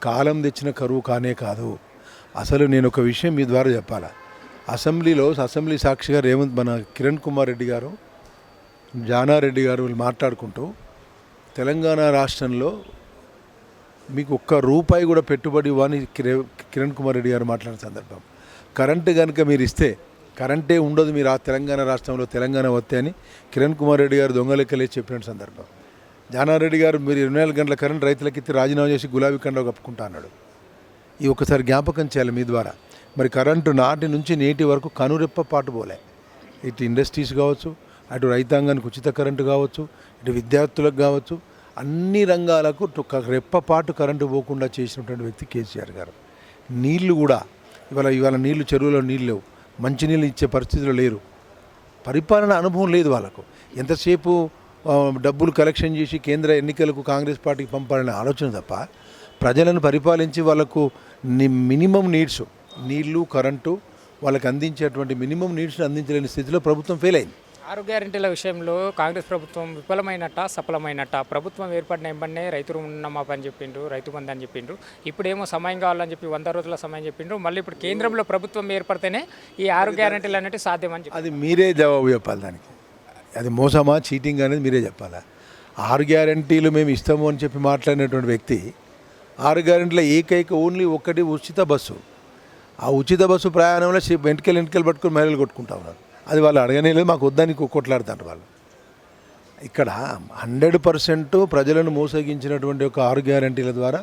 కాలం తెచ్చిన కరువు కానే కాదు. అసలు నేను ఒక విషయం మీ ద్వారా చెప్పాలా. అసెంబ్లీ సాక్షిగా మన కిరణ్ కుమార్ రెడ్డి గారు, జానారెడ్డి గారు వీళ్ళు మాట్లాడుకుంటూ తెలంగాణ రాష్ట్రంలో మీకు ఒక్క రూపాయి కూడా పెట్టుబడి ఇవ్వని కిరణ్ కుమార్ రెడ్డి గారు మాట్లాడిన సందర్భం. కరెంటు కనుక మీరు ఇస్తే కరెంటే ఉండదు మీరు ఆ తెలంగాణ రాష్ట్రంలో, తెలంగాణ వస్తే అని కిరణ్ కుమార్ రెడ్డి గారు దొంగలెక్కలే చెప్పిన సందర్భం. జానారెడ్డి గారు మీరు 24 గంటల కరెంట్ రైతులకి ఇచ్చి రాజీనామా చేసి గులాబీ కండ కప్పుకుంటా అన్నాడు. ఈ ఒక్కసారి జ్ఞాపకం చేయాలి మీ ద్వారా. మరి కరెంటు నాటి నుంచి నేటి వరకు కనురెప్ప పాటు పోలే. ఇటు ఇండస్ట్రీస్ కావచ్చు, అటు రైతాంగానికి ఉచిత కరెంటు కావచ్చు, ఇటు విద్యార్థులకు కావచ్చు, అన్ని రంగాలకు రెప్పపాటు కరెంటు పోకుండా చేసినటువంటి వ్యక్తి కేసీఆర్ గారు. నీళ్లు కూడా ఇవాళ నీళ్లు చెరువులో నీళ్ళు లేవు, మంచినీళ్ళు ఇచ్చే పరిస్థితిలో లేరు. పరిపాలన అనుభవం లేదు వాళ్ళకు. ఎంతసేపు డబ్బులు కలెక్షన్ చేసి కేంద్ర ఎన్నికలకు కాంగ్రెస్ పార్టీకి పంపాలనే ఆలోచన తప్ప ప్రజలను పరిపాలించి వాళ్ళకు మినిమం నీడ్స్, నీళ్లు, కరెంటు వాళ్ళకి అందించేటువంటి మినిమం నీడ్స్ని అందించలేని స్థితిలో ప్రభుత్వం ఫెయిల్ అయింది. 6 గ్యారెంటీల విషయంలో కాంగ్రెస్ ప్రభుత్వం విఫలమైనట్ట, సఫలమైనట్ట? ప్రభుత్వం ఏర్పడిన వెంబడే రైతు రుణమాఫీ అని చెప్పిండ్రు, రైతు బంధు అని చెప్పిండ్రు. ఇప్పుడేమో సమయం కావాలని చెప్పి 100 రోజుల సమయం చెప్పిండ్రు. మళ్ళీ ఇప్పుడు కేంద్రంలో ప్రభుత్వం ఏర్పడితేనే ఈ 6 గ్యారెంటీలు అనేవి సాధ్యమని చెప్పి అది మీరే జవాబు చెప్పాలి. దానికి అది మోసమా, చీటింగ్ అనేది మీరే చెప్పాలా. 6 గ్యారెంటీలు మేము ఇస్తాము అని చెప్పి మాట్లాడినటువంటి వ్యక్తి 6 గ్యారెంటీల ఏకైక ఓన్లీ ఒకటి ఉచిత బస్సు. ఆ ఉచిత బస్సు ప్రయాణంలో వెంటకెలు పట్టుకుని మహిళలు కొట్టుకుంటా ఉన్నారు. అది వాళ్ళు అడగనే లేదు, మాకు వద్దని కొట్లాడుతారు వాళ్ళు. ఇక్కడ 100% ప్రజలను మోసగించినటువంటి ఒక 6 గ్యారెంటీల ద్వారా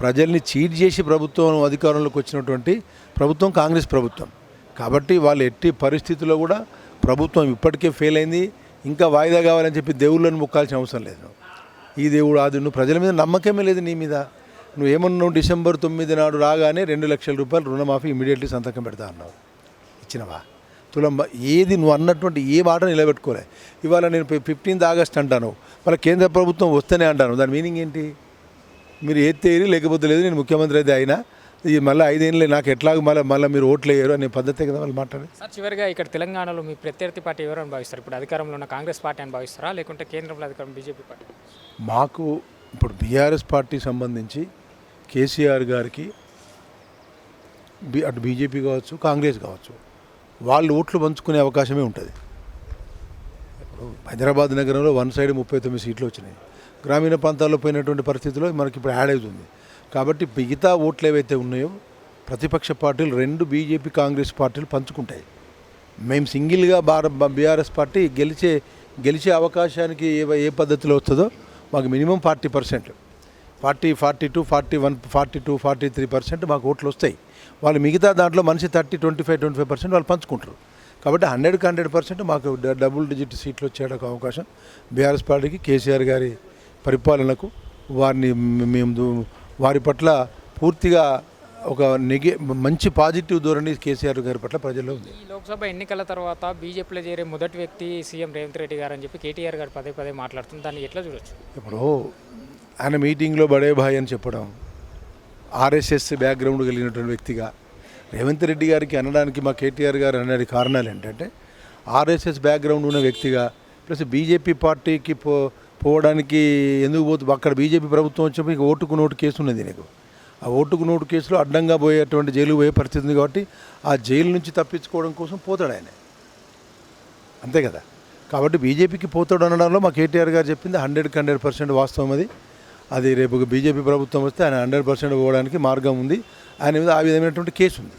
ప్రజల్ని చీట్ చేసి ప్రభుత్వం అధికారంలోకి వచ్చినటువంటి ప్రభుత్వం కాంగ్రెస్ ప్రభుత్వం. కాబట్టి వాళ్ళు ఎట్టి పరిస్థితుల్లో కూడా ప్రభుత్వం ఇప్పటికే ఫెయిల్ అయింది. ఇంకా వాయిదా కావాలని చెప్పి దేవుళ్ళని మొక్కాల్సిన అవసరం లేదు. ఈ దేవుడు ఆది, నువ్వు ప్రజల మీద నమ్మకమే లేదు నీ మీద. నువ్వు ఏమన్నావు, December 9 నాడు రాగానే 2 లక్షల రూపాయలు రుణమాఫీ ఇమీడియట్లీ సంతకం పెడతా అన్నావు. ఇచ్చినవా? ఏది నువ్వు అన్నటువంటి ఏ మాట నిలబెట్టుకోలే. ఇవాళ నేను 15 ఆగస్ట్ అంటాను, మళ్ళీ కేంద్ర ప్రభుత్వం వస్తేనే అంటాను. దాని మీనింగ్ ఏంటి? మీరు ఏది లేకపోతే లేదు, నేను ముఖ్యమంత్రి అయితే అయినా మళ్ళీ 5 ఏళ్ళే నాకు ఎట్లాగో మళ్ళీ మీరు ఓట్లు వేయరు అనే పద్ధతే కదా వాళ్ళు మాట్లాడేది. సార్, చివరిగా ఇక్కడ తెలంగాణలో మీ ప్రత్యర్థి పార్టీ ఎవరు భావిస్తారు? ఇప్పుడు అధికారంలో ఉన్న కాంగ్రెస్ పార్టీ అని భావిస్తారా, లేకుంటే కేంద్రంలో అధికారం బీజేపీ పార్టీ? మాకు ఇప్పుడు బీఆర్ఎస్ పార్టీ సంబంధించి కేసీఆర్ గారికి అటు బీజేపీ కావచ్చు, కాంగ్రెస్ కావచ్చు, వాళ్ళు ఓట్లు పంచుకునే అవకాశమే ఉంటుంది. హైదరాబాద్ నగరంలో 1 సైడ్ 39 సీట్లు వచ్చినాయి. గ్రామీణ ప్రాంతాల్లో పోయినటువంటి పరిస్థితిలో మనకి ఇప్పుడు యాడ్ అవుతుంది. కాబట్టి మిగతా ఓట్లు ఏవైతే ఉన్నాయో ప్రతిపక్ష పార్టీలు 2 బీజేపీ కాంగ్రెస్ పార్టీలు పంచుకుంటాయి. మేము సింగిల్గా బీఆర్ఎస్ పార్టీ గెలిచే అవకాశానికి ఏ పద్ధతిలో వస్తుందో మాకు మినిమం 40%, 42, 41, 42, 43% మాకు ఓట్లు వస్తాయి. వాళ్ళు మిగతా దాంట్లో మనిషి 25% వాళ్ళు పంచుకుంటారు. కాబట్టి 100% మాకు డబుల్ డిజిట్ సీట్లు వచ్చే అవకాశం బీఆర్ఎస్ పార్టీకి, కేసీఆర్ గారి పరిపాలనకు వారి పట్ల పూర్తిగా ఒక మంచి పాజిటివ్ ధోరణి కేసీఆర్ గారి పట్ల ప్రజల్లో ఉంది. ఈ లోక్సభ ఎన్నికల తర్వాత బీజేపీలో చేరే మొదటి వ్యక్తి సీఎం రేవంత్ రెడ్డి గారు అని చెప్పి కేటీఆర్ గారు పదే మాట్లాడుతుంది. దాన్ని ఎట్లా చూడొచ్చు? ఇప్పుడు ఆయన మీటింగ్లో బడే భాయ్ అని చెప్పడం, ఆర్ఎస్ఎస్ బ్యాక్గ్రౌండ్ కలిగినటువంటి వ్యక్తిగా రేవంత్ రెడ్డి గారికి అనడానికి మా కేటీఆర్ గారు అనే కారణాలు ఏంటంటే ఆర్ఎస్ఎస్ బ్యాక్గ్రౌండ్ ఉన్న వ్యక్తిగా ప్లస్ బీజేపీ పార్టీకి పోవడానికి ఎందుకు పోతుంది. అక్కడ బీజేపీ ప్రభుత్వం వచ్చి ఓటుకు నోటు కేసు ఉన్నది. నీకు ఆ ఓటుకు నోటు కేసులో అడ్డంగా పోయేటువంటి జైలు పోయే పరిస్థితి ఉంది. కాబట్టి ఆ జైలు నుంచి తప్పించుకోవడం కోసం పోతాడు ఆయన, అంతే కదా. కాబట్టి బీజేపీకి పోతాడు అనడంలో మా కేటీఆర్ గారు చెప్పింది 100% వాస్తవం. అది రేపు బీజేపీ ప్రభుత్వం వస్తే ఆయన 100% పోవడానికి మార్గం ఉంది. ఆయన మీద ఆ విధమైనటువంటి కేసు ఉంది.